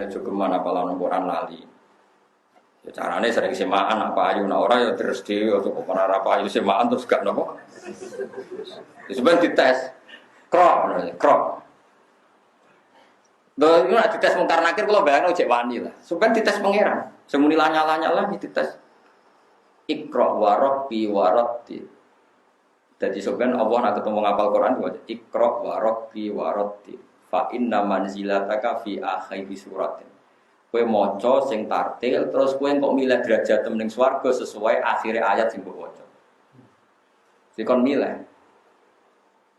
Nek jogeman apalan Quran lali. Ya carane sering semaan apa ayu nek ora ya terus dhewe kok ora apa ayu semaan terus gak nopo. Wis ben dites. Krok. Lho iku nek dites mungkar nakir kula bayangno cek wani lah. Sampeyan dites pangeran. Semuni lanyala-nyala dites. Iqra wa rabbi wa ratti. Jadi sampeyan Allah nak ketemu ngapal Quran diwaca Iqra wa rabbi wa ratti. Fa inna manzilataka fi akhiri suratin. Kowe maca sing tartil terus kowe kok milih derajat ning swarga sesuai akhir ayat sing mbok waca. Sikon milih.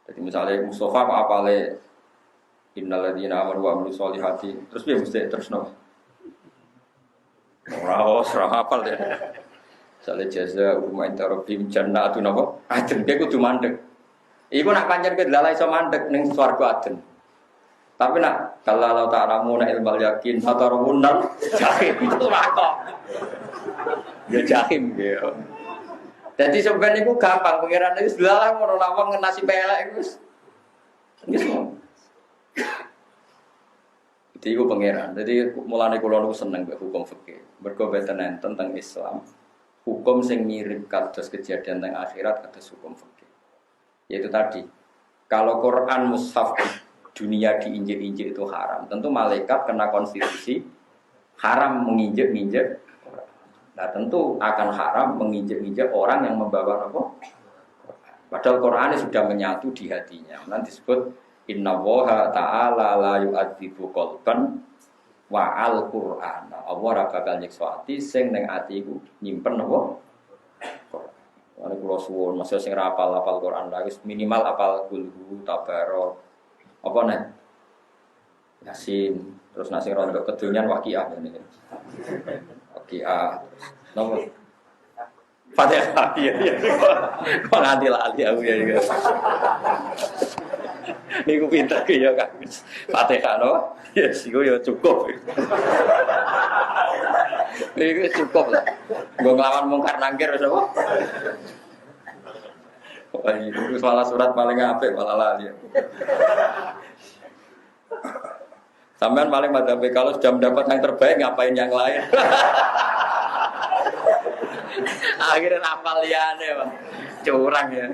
Jadi misalnya Mustafa apa apale innal ladzina amanu wa amilus solihati terus piye mesti terus no. Ora hafal deh. Sale jaza umma intarabim jannatu napa? Aden ge kudu mandeg. Iku nak pancen ke dalah iso mandeg ning swarga aden. Tapi nak kalau ta'lamu na ilmal yakin hatarumunal jahim itu kok. Ya jahim ya. Jadi sebenarnya itu gampang pengiran itu dalah ngono lawang nasi pelek iku wis. Wis. Itu pengiran. Jadi mulane kula niku seneng mbek hukum fikih. Mergo beten tentang Islam. Hukum sing mirip kados kejadian teng akhirat kados hukum fikih. Yaitu tadi, kalau Quran mushaf dunia diinjek-injek itu haram. Tentu malaikat kena konstitusi haram menginjek-injek. Nah, tentu akan haram menginjek-injek orang yang membawa apa? Padahal Quran sudah menyatu di hatinya. Nanti disebut innallaha ta'ala la yu'adzibu qalban wa al-Qur'an. Allah ora bakal nyiksa ati sing ning ati iku nyimpen apa? Quran. Ane kula suwun masih sing ra apal Quran lha wis minimal apal kulhu tabarok. Apa nek? Yasin, terus nasi rondo kedunyan waqiah ngene. Waqiah. Nomor Fatihah iya. Kok nganti lali aku ya. Niku pinter ki ya Kang. Fatihah no. Ya siku ya cukup. Iku cukup lah. Nggo nglawan mungkar nangkir wis apa? Itu salah surat paling apik malah lali. Sampean paling madzhab kalau sudah mendapat yang terbaik ngapain yang lain? Akhirnya hafal liyane, Bang. Curang ya.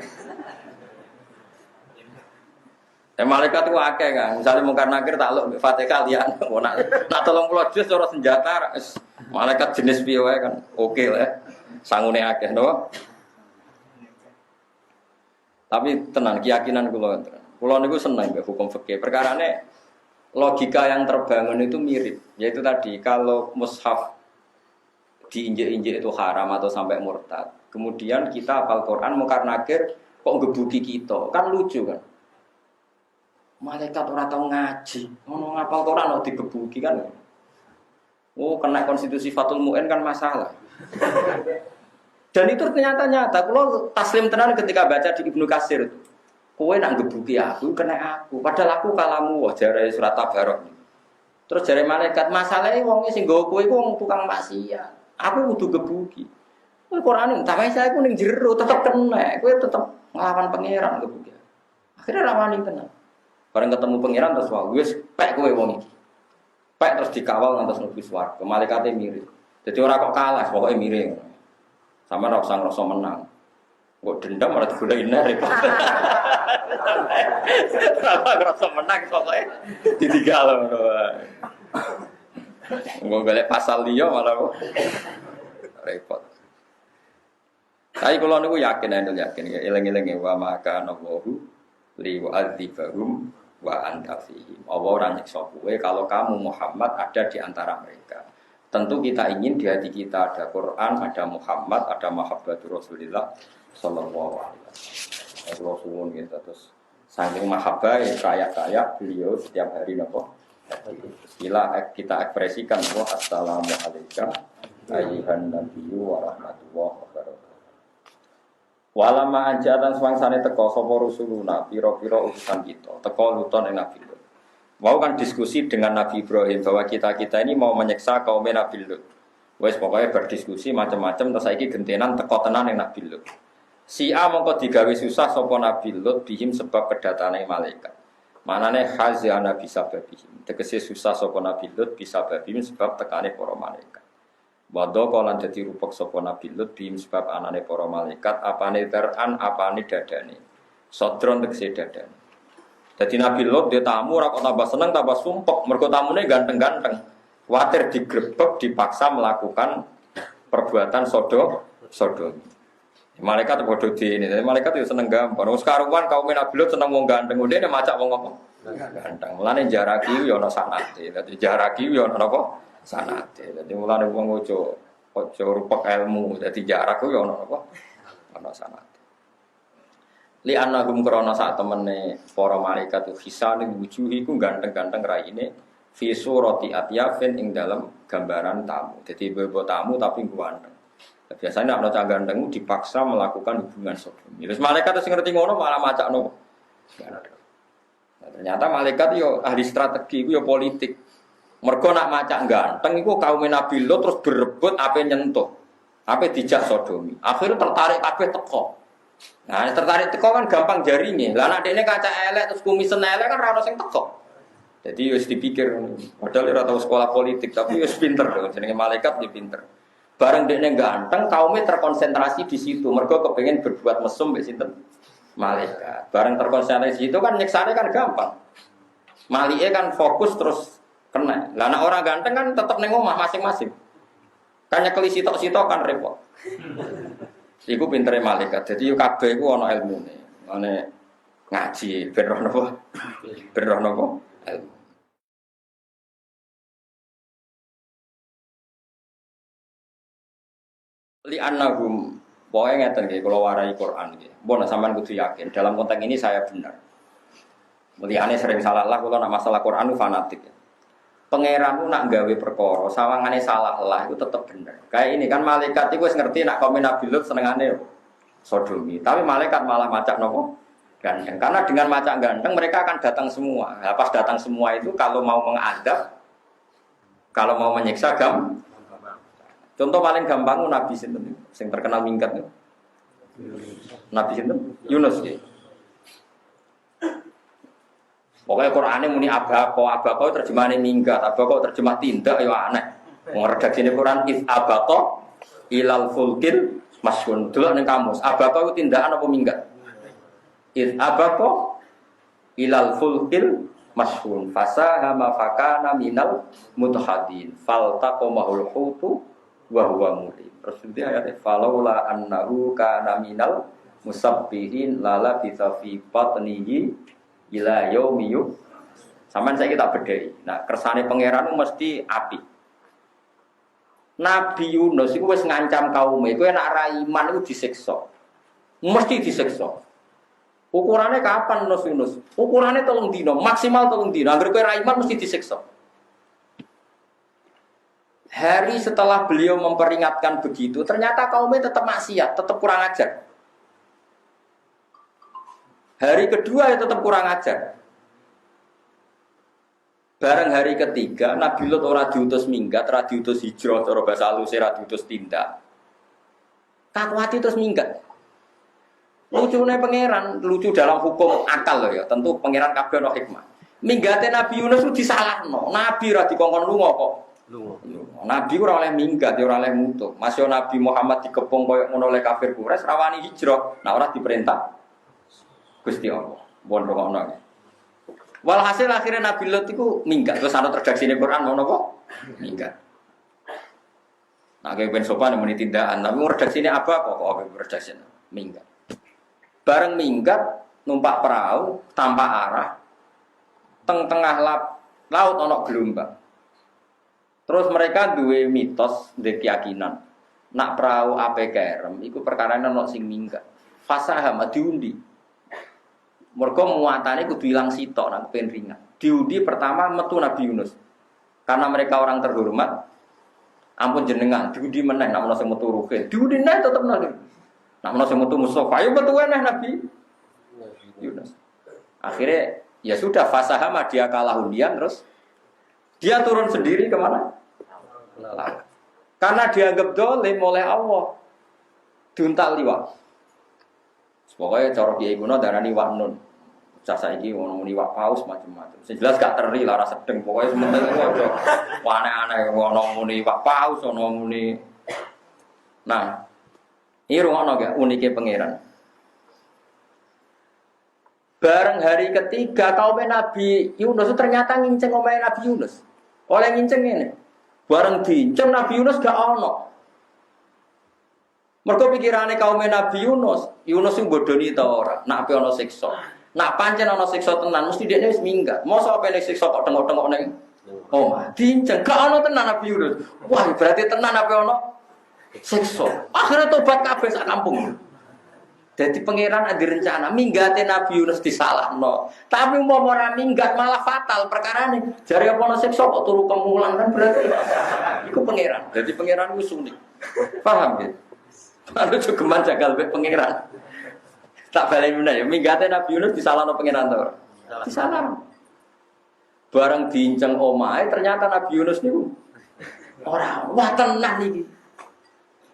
Malaikat itu akeh kan. Misalnya mungkar nakir takluk Fatihah liyane. Nak 30 juz ora senjata. Malaikat jenis piye wae kan. Oke lah. Sangune akeh no. Tapi tenan keyakinan kula niku seneng mbek hukum fikih. Perkarane logika yang terbangun itu mirip. Yaitu tadi kalau mushaf diinjek-injek itu haram atau sampai murtad. Kemudian kita hafal Quran mungkar nakir kok ngebuki kita. Kan lucu kan. Malaikat ora tau ngaji, ngono ngapal Quran kok digebuki kan. Oh, kena konstitusi Fathul Mu'in kan masalah. Dan itu ternyata nyata. Kalau taslim tenan ketika baca di Ibnu Katsir, kowe nak gebuki aku, kena aku. Padahal aku kalamu jare surat Tabarok. Terus jare malaikat, masalahnya wong sing nggawa kowe iku wong tukang maksiat. Aku kudu gebuki. Kowe Quran tak wae saya ku ning jero tetep kena. Kowe tetep nglawan pangeran gebuki. Akhirnya ra wani tenan. Bareng ketemu pangeran terus wae wis pek kowe wong iki. Pek terus dikawal ngantos mlebu swarga. Malaikate mirip. Jadi ora kok kalah, pokoke mirip. Sama ora usah ngrasa menang. Kok dendam malah digoleki repot. Ora ngrasa menang pokoke ditinggal ngono wae. Nggo golek pasal liya malah kok repot. Tapi kula niku yakin eling-eling wa maka nawahu li wa'adzibahum wa anta fihim. Allah ora nyiksa kowe kalau kamu Muhammad ada di antara mereka. Tentu kita ingin di hati kita ada Quran, ada Muhammad, ada mahabbatur Rasulillah sallallahu alaihi wasallam. Rasulun gitu terus saking mahabbah kaya-kaya beliau setiap hari napa. Kita ekspresikan bahwa assalamualaikum ayyuhan nabiyyu wa rahmatullahi wa barakatuh. Walama anjatan swangsane teka sapa rusuluna pira-pira utusan kita, teka luton ing Nabi Lut. Mau kan diskusi dengan Nabi Ibrahim bahwa kita ini mau menyiksa kaum Nabi Lut. Wes pokoknya berdiskusi macam-macam terus saiki gentenan teka tenan ing Nabi Lut. Si A mongko digawe susah sapa Nabi Lut bihim sebab kedatane malaikat. Manane khazana bisa babihim. Tegese susah sapa Nabi Lut bisa babihim sebab tekane para malaikat. Wadha lan dadi rupek sapa Nabi Lut bihim sebab anane para malaikat apane teran apane dadane. Sodron tegese dadane. Dadi Nabi Lut dia tamu ora kok tambah seneng tambah sumpek mergo tamune ganteng-ganteng. Kuwatir digrebek dipaksa melakukan perbuatan sodomi. Malaikat bodoh ini, malaikat itu seneng gampang. Wong karuan kaum Nabi Lut seneng wong ganteng, dia macak wong apa? Ganteng. Mulane jaraki yo ana sanate. Dadi jaraki yo ana apa? Sanate. Dadi mulane wong ojo rupek ilmu. Dadi jarak yo ana apa? Ana sanate. Li annahum krana sak temene para malaikat itu hisane wujuhi ku ganteng-ganteng raine fi surati atyafin ing dalam gambaran tamu. Jadi bebo tamu tapi ganteng. Biasanya anak ganteng dipaksa melakukan hubungan sodomi. Terus malaikat sing ngerti ngono malah macakno. Nah, ternyata malaikat yo ahli strategi, yo politik. Mergo nak macak ganteng iku kaum Nabi Lut terus berebut ape nyentuh. Ape dijak sodomi. Akhirnya tertarik kabeh teko. Nah, tertarik teko kan gampang jaringe. Lah nek dekne kaca elek terus kumisen elek kan ora ono sing teko. Jadi wis dipikir padahal ora tau sekolah politik tapi wis pinter lho jenenge malaikat dia pinter. Bareng dekne ganteng, kaumnya terkonsentrasi di situ. Mergo kepengen berbuat mesum mbek sinten? Malaikat. Bareng terkonsentrasi di situ kan nyeksane kan gampang. Malike kan fokus terus kena. Lah nek orang ganteng kan tetep ning omah masing-masing. Kan nyekeli sitok-sitok kan repot. Iku pintere malaikat. Jadi yo kabeh iku ana ilmune. Mane ngaji ben roh napa? Ben roh napa? Ilmu. Li annahum pokoke ngeten nggih kula warai Quran nggih. Mbon sampean kudu yakin dalam konteks ini saya benar. Mulyane sering salah lah kula nak masalah Quran fanatik. Pangeranmu nak gawe perkara sawangane salah lah itu tetep bener. Kayak ini kan malaikat iku wis ngerti nak kaum Nabi Lut senengane sodomi. Tapi malaikat malah macak nopo? Ganteng. Karena dengan macak ganteng mereka akan datang semua. Nah, pas datang semua itu kalau mau mengadab kalau mau menyiksa contoh paling gampang Nabi sinten sing terkenal minggat niku. Nabi sinten? Yunus nggih. Pokoknya Qur'ane muni abaqo terjemahane minggat, abaqo terjemah tindak ya aneh. Wong redaksine Qur'an if abaqo ilal fulkil masyhun. Delok ning kamus, abaqo itu tindakan apa minggat? If abaqo ilal fulkil masyhun fasahama fakana minal mutahadin faltaqamahul hutu wa huwa mulim. Terus nanti ayatnya falaula annahu kana minal musabbihin lala bisa fi batnihi ila yaumi yub. Sampeyan saiki tak bedheki. Nah, kersane pangeran mesti api. Nabi Yunus iku wis ngancam kaume, kowe nek ra iman iku disiksa. Mesti disiksa. Ukurane kapan Yunus? Ukurane 3 dina, maksimal 3 dina. Angger kowe ra iman mesti disiksa. Hari setelah beliau memperingatkan begitu, ternyata kaumnya tetap maksiat, tetap kurang ajar. Hari kedua ya tetap kurang ajar. Bareng hari ketiga, Nabi Lut ora diutus minggat, ora diutus hijrah, cara bahasa halus ora diutus tindak. Kakuati terus minggat. Lucune pangeran, lucu dalam hukum akal loh ya. Tentu pangeran kabeh ono hikmah. Minggate Nabi Yunus itu disalahno. Nabi ora dikongkon lunga kok. Nabi ora oleh minggat, ora oleh mutu. Masih Nabi Muhammad dikepung koyo ngono oleh kafir Quraisy rawani hijrah. Nah ora diperintah Gusti Allah. Bon rokono. Walhasil akhirnya Nabi Lut iku minggat. Terus ana redaksine Quran ngono kok minggat. Nah kayak ben sopan muni tindakan, tapi redaksine apa kok redaksine minggat. Bareng minggat numpak perahu tanpa arah tengah laut ana gelombang. Terus mereka duwe mitos, duwe keyakinan. Nak perahu ape kerem, iku perkarane ana sing minggat. Fasaham diundi. Mergo muatane kudu ilang sitok nak ben ringan. Diundi pertama metu Nabi Yunus. Karena mereka orang terhormat. Ampun jenengan, diundi meneh nak menawa sing metu ruhe. Diundi meneh tetep nang. Nak menawa sing metu Mustofa, ayo metu meneh Nabi Yunus. Akhirnya ya sudah fasaham dia kalah undian terus dia turun sendiri kemana? Karena dianggap dolim oleh Allah diuntal liwat. Pokoknya cara kiai kuno darani waknun. Cah saiki ono muni wak paus macam-macam. Sing jelas gak teri lara sedeng pokoke sementing ojo aneh-aneh ono muni wak paus ono muni. Nah, ini rungokno gak unike pangeran. Bareng hari ketiga kaum Nabi Yunus ternyata nginceng omahe Nabi Yunus. Oleh nginceng ini. Bareng diinceng Nabi Yunus gak ono. Mergo pikirane kaum Nabi Yunus, Yunus sing bodoni ta ora, nak ape ana siksa. Nak pancen ana siksa tenan mesti dekne wis minggat. Mosok ape nek siksa kok tengok-tengok ning omah. Diinceng gak ono tenan Nabi Yunus. Wah, berarti tenan ape ono siksa. Akhirnya tobat kabeh sak kampung. Jadi pangeran ada rencana minggate Nabi Yunus disalahno. Tapi mau ora minggat malah fatal perkara ini. Jare apa ana siksa kok turu kemulan kan berarti iku pangeran. Jadi pangeran ku sunik. Paham ya? Lalu cukuman jagal be pangeran. Tak balik meneh ya minggate Nabi Yunus disalahno pangeran to. Disalahno. Bareng diinceng omahe ternyata Nabi Yunus niku ora wah tenan iki.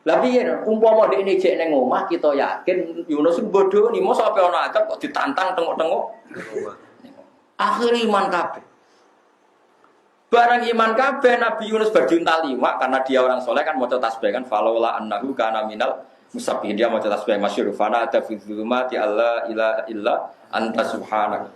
Lah piye umpama dekne jek ning omah kita yakin Yunus iku bodho ni mosok ape ana adab kok ditantang tengok-tengok. Akhire iman kabeh. Barang iman kabeh Nabi Yunus berjuntal liwak karena dia orang soleh kan maca tasbih kan falaula annahu kana minal musabbihin dia maca tasbih masyhur fana ada fi dzulumati alla ilaha illa anta subhanak.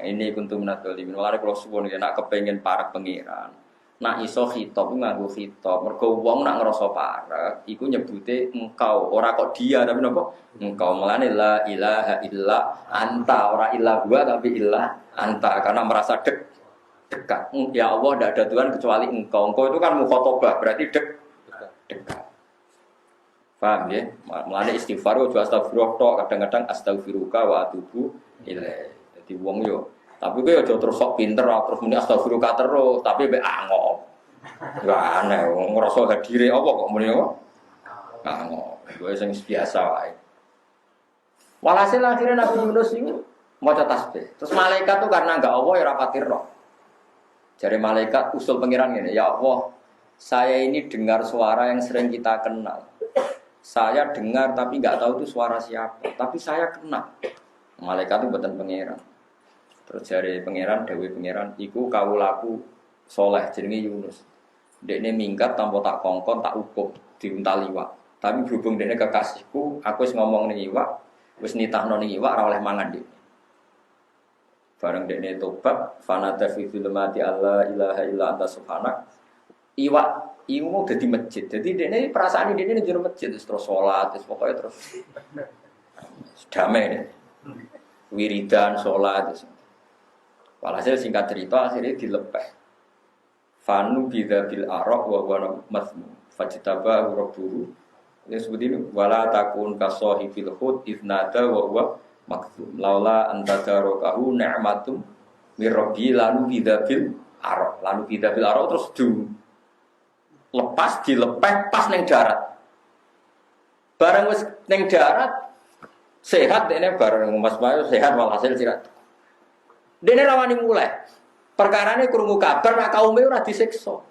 Ini kuntum minadz zalimin. Mulane kula suwun nek kepengin parek pengiran. Nak iso khitab nganggo khitab. Mergo wong nak ngrasa parek iku nyebute engkau, ora kok dia tapi napa? Engkau. Mulane la ilaha illa anta, ora illa huwa tapi illa anta karena merasa dekat. Ya Allah, tidak ada Tuhan kecuali engkau. Engkau itu kan mukhatabah, berarti dekat. Paham ya? Mulane istighfar ojo astagfirullah tok, kadang-kadang astaghfiruka wa atubu ilaih. Jadi wong yo tapi kowe aja terus sok pinter terus muni astagfirullah terus, tapi mek angop. Enggak aneh, ngrasa hadire apa kok muni apa? Angop. Kowe sing biasa wae. Walhasil akhirnya Nabi Yunus itu maca tasbih. Terus malaikat tuh karena enggak Allah ya rapati roh. Jare malaikat usul pengiran ngene, ya Allah, saya ini dengar suara yang sering kita kenal. Saya dengar tapi enggak tahu itu suara siapa, tapi saya kenal. Malaikat itu buatan pengiran. Terus jare pangeran dewe pangeran iku kawulaku soleh jenenge Yunus. Dekne minggat tanpa tak kongkon tak hukum diuntal iwak. Tapi berhubung dekne kekasihku, aku wis ngomong ning iwak, wis nitahno ning iwak ora oleh mangan dekne. Bareng dekne tobat, fanata fi dzulumati alla ilaha illa anta subhanak. Iwak iku mau dadi masjid. Jadi dekne perasaan dekne ning jero masjid terus salat, terus pokoke terus damai deh. Wiridan salat terus. Walhasil singkat cerita akhirnya dilepeh. Fanu bidza bil araq wa huwa masmu. Fajtaba rabbuhu. Ya seperti ini wala takun kasahibil hud idnada wa huwa makdzum. Laula antadarakahu ni'matum mir rabbi lalu bidza bil araq. Lalu bidza bil araq terus lepas dilepeh pas ning darat. Barang wis ning darat sehat dene bareng Mas Bayu sehat walhasil sirat. Dene rawani mulai. Perkarane krungu kabar nek kaume ora disiksa.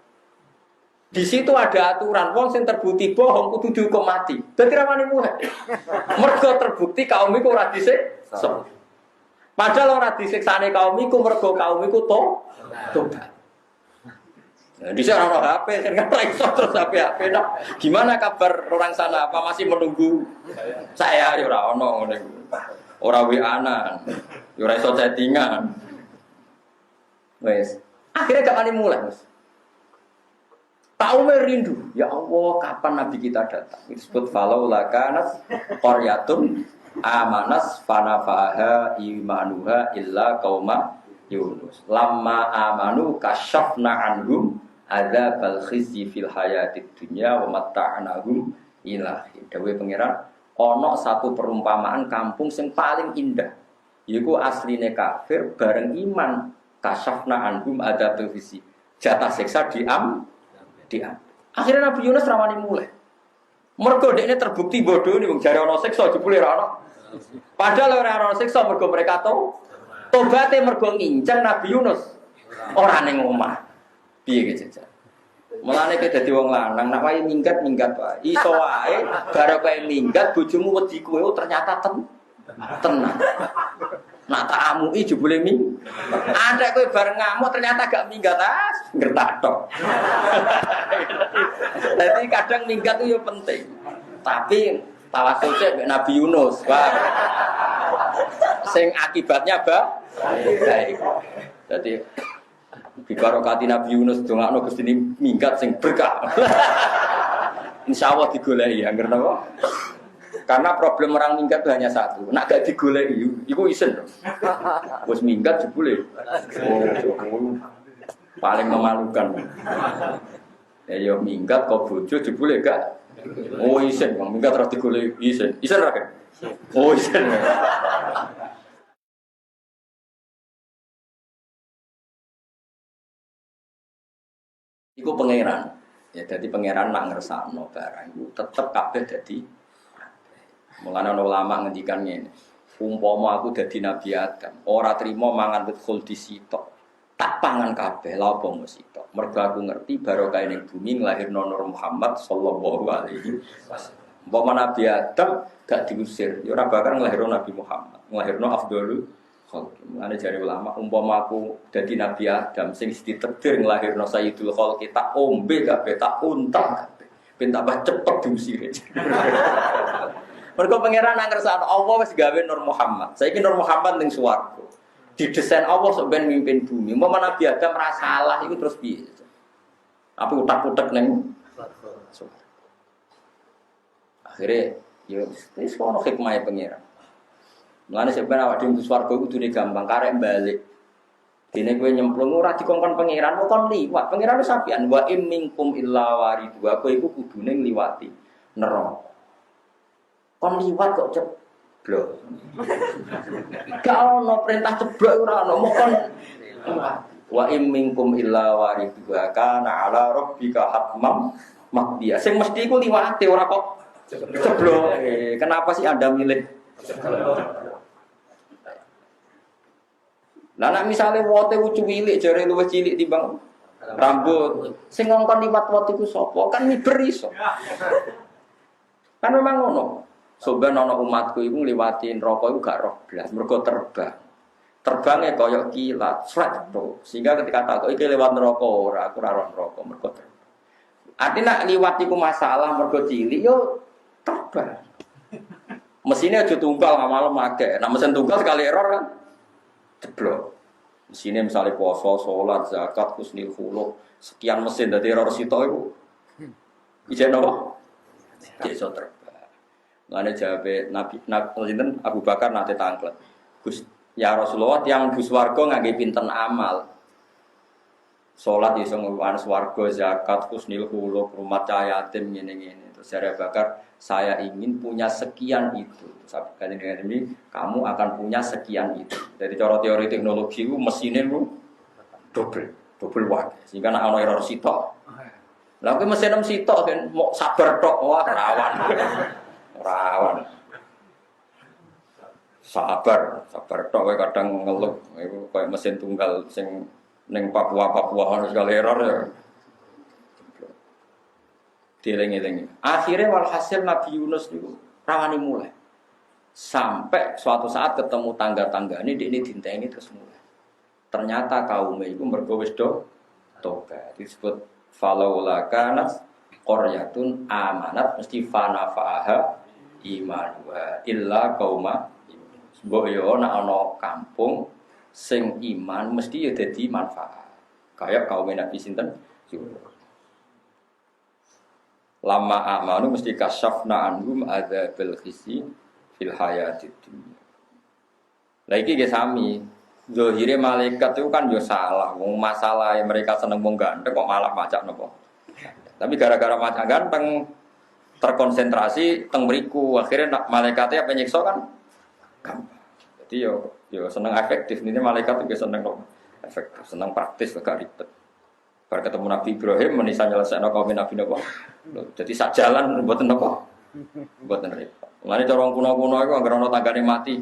Di situ ada aturan wong sing terbukti bohong kudu dihukum mati. Dadi rawani mulai. Mergo terbukti kaum iku ora disiksa. Padahal ora disiksane kaum iku mergo kaum iku tobat. Nah, di sana orang HP, kan nggak iso terus HP. Nah, gimana kabar orang sana? Apa masih menunggu saya? Ya orang orang WA-an, ya orang iso chattingan. Wes, akhirnya gak ani mulai, Mas. Tahu merindu, ya Allah, kapan Nabi kita datang? Disebut falau lakanat qaryatun amanas fanafaha imanuha illa qauma Yunus. Lamma amanu kasyafna anhum adzabal khizyi fil hayatid dunya wa mata'nahum ila dawe pangeran ana satu perumpamaan kampung sing paling indah yaiku asline kafir bareng iman kasyafna anhum adzabal khizyi jatah siksa diam. Akhirnya Nabi Yunus rawani mulai. Mergo dekne terbukti bodoh nih wong jare ana siksa jebule ora ana. Padahal ora ana siksa mergo mereka tobaté mergo nginceng Nabi Yunus ora ning omah. Piye iki jajal. Mulane kowe dadi wong lanang nek wae minggat wae. Iso wae bare kowe minggat bojomu wedi kowe ternyata tenang. Nak tak ngamuki jebule ada kowe bareng ngamuk ternyata gak minggat ngertak tok. Jadi kadang minggat itu ya penting. Tapi tawasul cek Nabi Yunus, paham? Sing akibatnya baik. Jadi bibarokati Nabi Yunus dongakno Gusti minggat sing berkah. Insyaallah digoleki ya ngerti apa? Karena problem orang minggat itu hanya satu. Nak gak digoleki iku isen. Wis minggat jebule. Paling memalukan. Ya yo minggat kok bojo jebule gak. Oh isen, wong minggat ora digoleki isen. Isen ra kan? Oh isen. Iku pangeran. Ya jadi pangeran nak ngersakno barang iku tetep kabeh dadi. Mulane ana ulama ngendikan ngene. Umpama aku dadi Nabi Adam, ora trimo mangan wit khuldi sitok. Tak pangan kabeh lha apa sitok. Mergo aku ngerti barokah ning bumi nglahirno Nur Muhammad sallallahu alaihi wasallam. Umpama Nabi Adam gak diusir, ya ora bakal nglahirno Nabi Muhammad, nglahirno afdhalul khalqi. Mulane jare ulama, umpama aku dadi Nabi Adam sing ditakdir nglahirno Sayyidul Khalqi tak ombe kabeh, tak untak kabeh. Ben tambah cepet diusir. Mergo pangeran nang kersane Allah wis gawe Nur Muhammad. Saiki Nur Muhammad ning swarga. Didesain Allah sok ben mimpin bumi. Umpama Nabi Adam ra salah iku terus piye? Apa utak-utak ning swarga. Akhire ya wis ono hikmahe pangeran. Mulane sebenarnya awak dhewe swarga kudune gampang karek balik. Dene kowe nyemplung ora dikongkon pangeran kok liwat. Pangeran wis sapian wa im minkum illa waridu. Kowe iku kudune ngliwati neraka. Kon liwat kok ceblok. Gak ono perintah ceblok ora ono, mokon wa im minkum illa waridha kana ala rabbika hatmam maqdiya. Sing mesti iku liwate ora kok ceblok. Kenapa sih Anda milih ceblok? Lah nek misale wote cilik jare luwih cilik timbang rambut. Sing ngongkon liwat wote iku sapa? Kan miber iso. Kan memang ngono. Soben ana umatku iku ngliwati neraka iku gak roh blas, mergo terbang. Terbange kaya kilat, sret to. Sehingga ketika takok iki lewat neraka ora, aku ora roh neraka mergo terbang. Artinya nek liwat iku masalah mergo cilik yo terbang. Mesine aja tunggal ngamal make. Nek mesin tunggal sekali error kan jeblok. Mesine misalnya puasa, salat, zakat, husnul khuluq, sekian mesin dadi error sitok iku. Ijen apa? Iso terbang. Lane jawabe Nabi sinten Abu Bakar nate tanglet. Gus ya Rasulullah tiyang bus warga ngangge pinten amal. Salat iso ngluwan swarga, zakat, husnul khuluq, rumah yatim ngene-ngene. Terus Abu Bakar, saya ingin punya sekian itu. Sabane ini kamu akan punya sekian itu. Dari cara teori teknologi ku mesine ku double watt. Sehingga nek ana error sitok. Lah kuwi mesin sitok kan mau sabar tok wah rawan. Rawan. Sabar tok kowe kadang ngeluh iku koyo mesin tunggal sing ning Papua ono segala error ya. Dieling-eling. Akhire walhasil Nabi Yunus niku rawani mulai. Sampai suatu saat ketemu tangga-tanggane dekne dinteni terus mulai. Ternyata kaumnya iku mergo wis do tobat. Disebut falaula kanat qaryatun amanat mesti fanafa'aha imanuha illa qauma mbok yo nek ana kampung sing iman mesti ya dadi manfaat kaya kaum Nabi sinten lama amanu mesti kasyafna anhum adzabil khizi fil hayatid dunya. Lah iki nggih sami zahire malaikat itu kan yo salah wong masalah mereka seneng wong ganteng kok malah macak napa. Tapi gara-gara macak ganteng terkonsentrasi teng mriku akhirnya malaikatnya apa nyiksa kan gampang. Jadi yo seneng efektif ini malaikat itu seneng efektif, seneng praktis agak ribet. Bar ketemu Nabi Ibrahim menisa nyelesaikno kaum Nabi napa. Jadi sak jalan mboten napa. Mboten ribet. Mulane cara kuno-kuno iku anggere ana tanggane mati,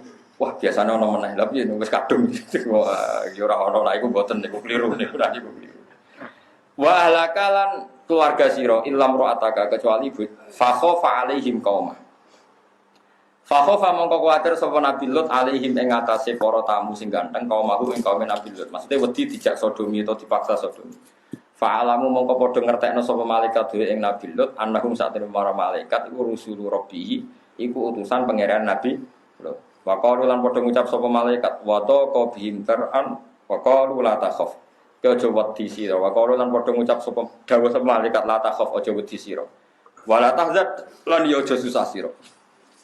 wah biasane ana meneh. Lah piye wis kadung. Wah yo ora ana lha iku mboten niku kliru niku lha niku kliru. Wa halakalan keluarga sira illam ra'ataka kecuali fa khafa alaihim qauma Fakhofa mongko kuwatir sapa Nabi Lut alaihim ing atase para tamu sing ganteng kaum mahu ing kaum Nabi Lut. Maksudnya wedi dijak sodomi atau dipaksa sodomi. Fa'alamu mongko padha ngertekno sapa malaikat dhewe ing Nabi Lut annahum sa'atene para malaikat iku rusulu rabbihi iku utusan pangeran Nabi Lut. Wa qalu lan padha ngucap sapa malaikat wa taqa bihim tar'an wa qalu la takhaf. Aja wedi sira. Wa qalu lan padha ngucap sapa dawuh sapa malaikat la takhaf aja wedi sira. Wa la tahzan lan yo aja susah sira.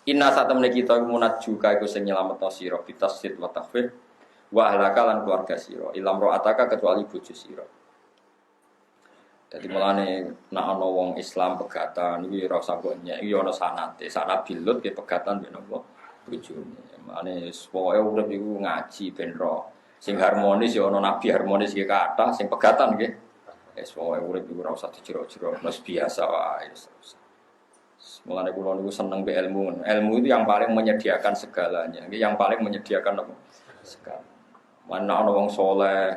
Inna satamne kita munajju ka iku sing nyelametno sira bitasdid wa takhfif wa ahlaka lan keluarga sira ilam ro'ataka kecuali bojo sira. Dadi mulane nek ana wong Islam pegatan iki ora usah kok nyek iki ana sanate, sanad bilut ke pegatan ben apa bojone. Mulane pokoke urip iku ngaji ben ro. Sing harmonis ya ana nabi harmonis iki kathah, sing pegatan nggih. Wis pokoke urip iku ora usah dijero-jero, wis biasa wae. Mulane kula niku seneng be ilmu. Ilmu itu yang paling menyediakan segalanya. Yang paling menyediakan apa? Segala. Mana ana wong saleh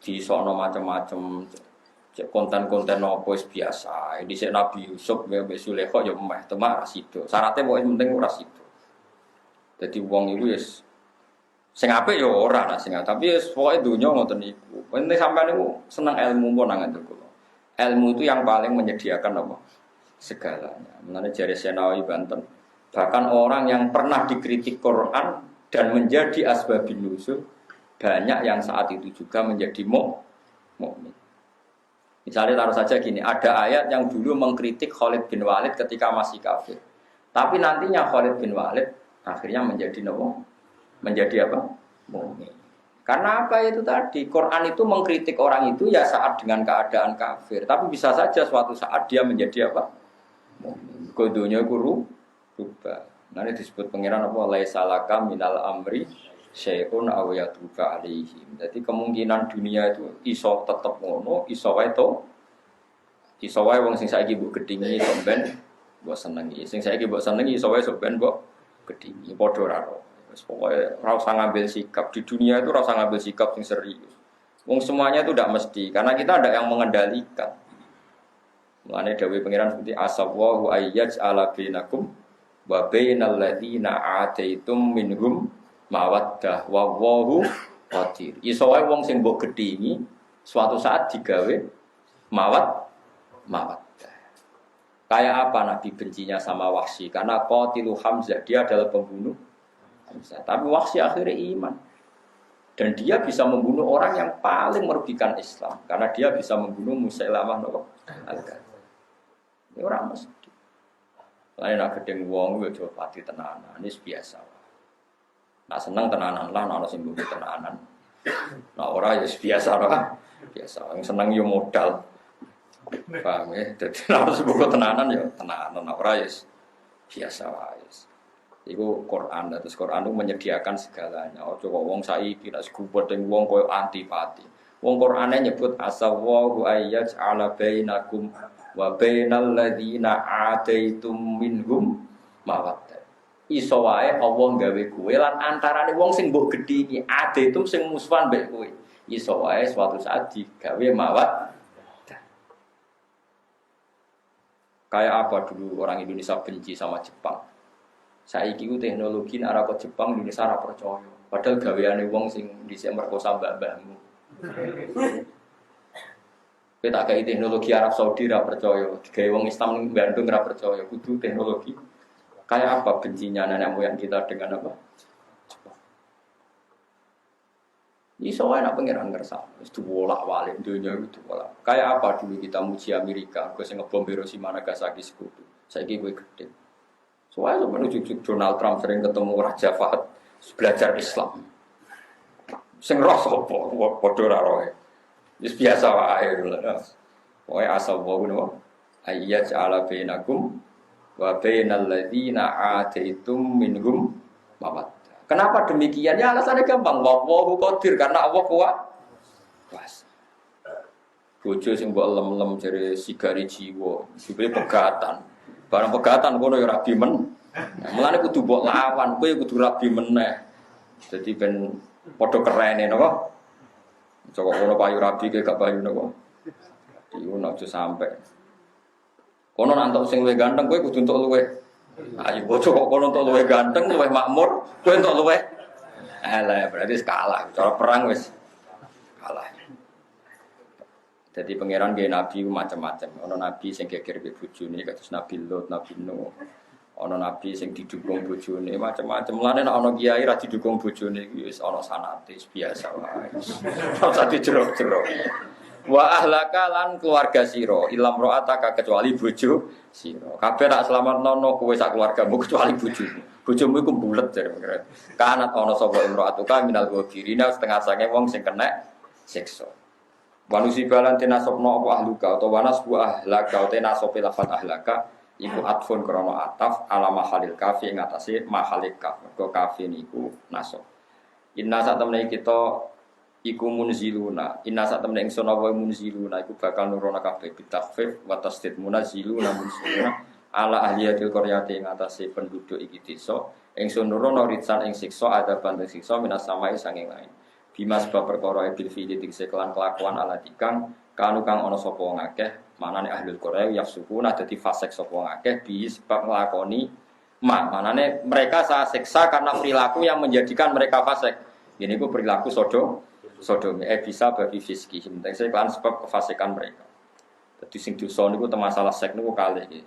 disokno macam-macam konten-konten apa wis biasa. Dhisik Nabi Yusuf mbek Zulaikha ya meh temak rasido. Syaratnya pokoke penting ora rasido. Dadi wong iku wis sing apik ya ora lah sing tapi wis pokoke donya ngoten niku. Penting sampean niku seneng ilmu pun nang kula. Ilmu itu yang paling menyediakan apa? Segalanya. Mengenai jari Senawi Banten, bahkan orang yang pernah dikritik Quran dan menjadi asbabun nuzul banyak yang saat itu juga menjadi mukmin. Misalnya taruh saja gini, ada ayat yang dulu mengkritik Khalid bin Walid ketika masih kafir, tapi nantinya Khalid bin Walid akhirnya menjadi menjadi apa? Mukmin. Karena apa itu tadi? Quran itu mengkritik orang itu ya saat dengan keadaan kafir, tapi bisa saja suatu saat dia menjadi apa? Kodonya guru rubah. Nanti disebut pangeran apa? Laisalaka minal amri syai'un aw yatuba alaihim. Jadi kemungkinan dunia itu iso tetep ngono, iso wae to. Iso wae wong sing saiki mbok gedhingi iso ben mbok senengi. Sing saiki mbok senengi iso wae ben mbok gedhingi. Padha ora ro. Wis pokoke ora usah ngambil sikap di dunia itu ora usah ngambil sikap sing serius. Wong semuanya itu tidak mesti karena kita ada yang mengendalikan. Mulane dawuh pangeran seperti asawwahu ayyaj ala bainakum wa bainal ladzina ataitum minhum mawaddah wa wallahu qadir. Iso wae wong sing mbok gedhingi suatu saat digawe mawaddah. Kayak apa Nabi bencinya sama Wahsy? Karena qatilu Hamzah, dia adalah pembunuh Hamzah. Tapi Wahsy akhirnya iman. Dan dia bisa membunuh orang yang paling merugikan Islam karena dia bisa membunuh Musailamah al-Kadzdzab. Ini orang mesti. Lain nak gedeng wong yo aja pati tenanan, ini biasa. Nak seneng tenanan lah, nak sing mbok tenanan. Nak ora ya biasa lah. Biasa, yang seneng yo modal. Paham ya? Dadi nak sebut tenanan ya tenanan, nak ora ya biasa wae. Iku Quran, terus Quran itu menyediakan segalanya. Ojo kok wong saiki nek sekubur teng wong koyo antipati. Wong Qur'ane nyebut asawwahu ayyaj ala bainakum wa bainal ladzina ataitum minhum mawaddah. Iso wae Allah gawe kowe lan antarane wong sing mbok gedhi ataitum sing musuhan mbek kowe. Iso wae suatu saat digawe mawaddah. Kayak apa dulu orang Indonesia benci sama Jepang. Saiki ku teknologi nek ora kok Jepang Indonesia ora percaya. Padahal gaweane wong sing dhisik merkosa mbah-mbahmu. Kita kayak teknologi Arab Saudi ora percaya, gawe wong Islam ning Bandung ora percaya, kudu teknologi. Kayak apa bencinya nenek moyang kita dengan apa? Iso wae nek pangeran ngersakno, wis diwolak-walik dunya itu wolak. Kayak apa dulu kita muji Amerika, kok sing ngebom Hiroshima Nagasaki sekutu. Saiki kowe gedhe. Soale menuju Donald Trump sering ketemu Raja Fahd belajar Islam. Sing roh sapa? Padha ora roe. Wis biasa wae lho. Pokoke asal wae ngono. Ayyaj ala bainakum wa bainal ladzina ataitum minhum mawaddah. Kenapa demikian? Ya alasannya gampang. Wallahu qadir karena Allah kuasa. Bojo sing mbok lem-lem jare sigari jiwa, dibeli pegatan. Barang pegatan kono ya rabi men. Mulane kudu mbok lawan, kowe kudu rabi meneh. Dadi ben padha kerene napa? Coba kono payu rabi ke gak payu napa? Iku nek sampe. Kono nantok sing luwih ganteng kowe kudu entuk luwih Ayo bojo kok kono entuk luwih ganteng, luwih makmur, kowe entuk luwih. Lah berarti kalah. Cara perang wis kalah. Jadi pangeran nggih nabi macam-macam. Ono nabi sing geger mbek bojone kados Nabi Lut, Nabi Nuh. Ono nabi sing didukung bojone macam-macam. Mulane nek ono kiai ra didukung bojone iki wis ono sanate biasa wae. Ora dijero-jero. Wa ahlaka lan keluarga sira ilam ro'ataka kecuali bojo sira. Kabeh tak slametno kowe sak keluargamu kecuali bojomu. Bojomu iku bulet jare pangeran. Kanat ana sapa imro'atuka minal ghafirina setengah sange wong sing kena siksa. Wanusi balan tenasopno apa ahluka atau wanas bu ahlaka atau tenasopi lafat ahlaka iku atfun krono ataf ala mahalil kafi ngatasi mahalik kaf ke kafi niku nasop. Inna saat temen kita iku munziluna. Inna saat temen ingsun apa munziluna iku bakal nuruna kabeh bitafif wa tasdid munziluna munziluna ala ahliyatil qaryati ngatasi penduduk iki desa ingsun nuruna ritsan ing siksa ada banding siksa minas samai sanging lain. Bimas bab perkara bil fi'li dikse kelan kelakuan ala dikang kanu kang ana sapa wong akeh manane ahlul Qur'an yafsukuna dadi fasik sapa wong akeh bi sebab nglakoni manane mereka saya siksa karena perilaku yang menjadikan mereka fasik. Ini ku perilaku sodom bisa bagi fiski saya kelan sebab kefasikan mereka. Dadi sing dosa niku masalah seks niku kalih iki.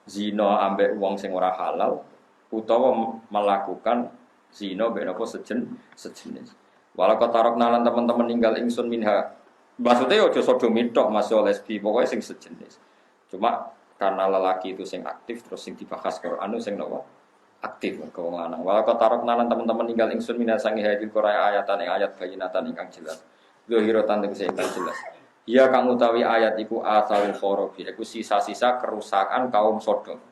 Zina ambek wong sing ora halal utawa melakukan zina mbek napa sejenis. Walau kotarok nalan teman-teman tinggal ingsun minha. Maksudnya ojo sodomi tok masih lesbi pokoknya sing sejenis. Cuma karena lelaki itu sing aktif terus sing dibahas Quran sing nopo aktif ke wong lanang. Walau kotarok nalan teman-teman tinggal ingsun minha sangi hadil Quran ayatan yang ayat bayinatan ingkang jelas. Zahiratan tegese ingkang jelas. Ia kang utawi ayat iku asal khorobi iku sisa-sisa kerusakan kaum Sodom.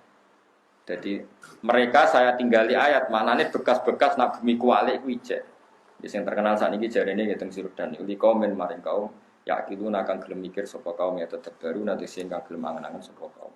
Jadi mereka saya tinggali ayat manane bekas-bekas nak bumi kualik iku ijek. Yang terkenal saat ini jarene ngitung sirudan uli komen maring kaum yakin akan gelem mikir sapa kaum ya tetep baru nanti sing gelem angen-angen sapa kaum.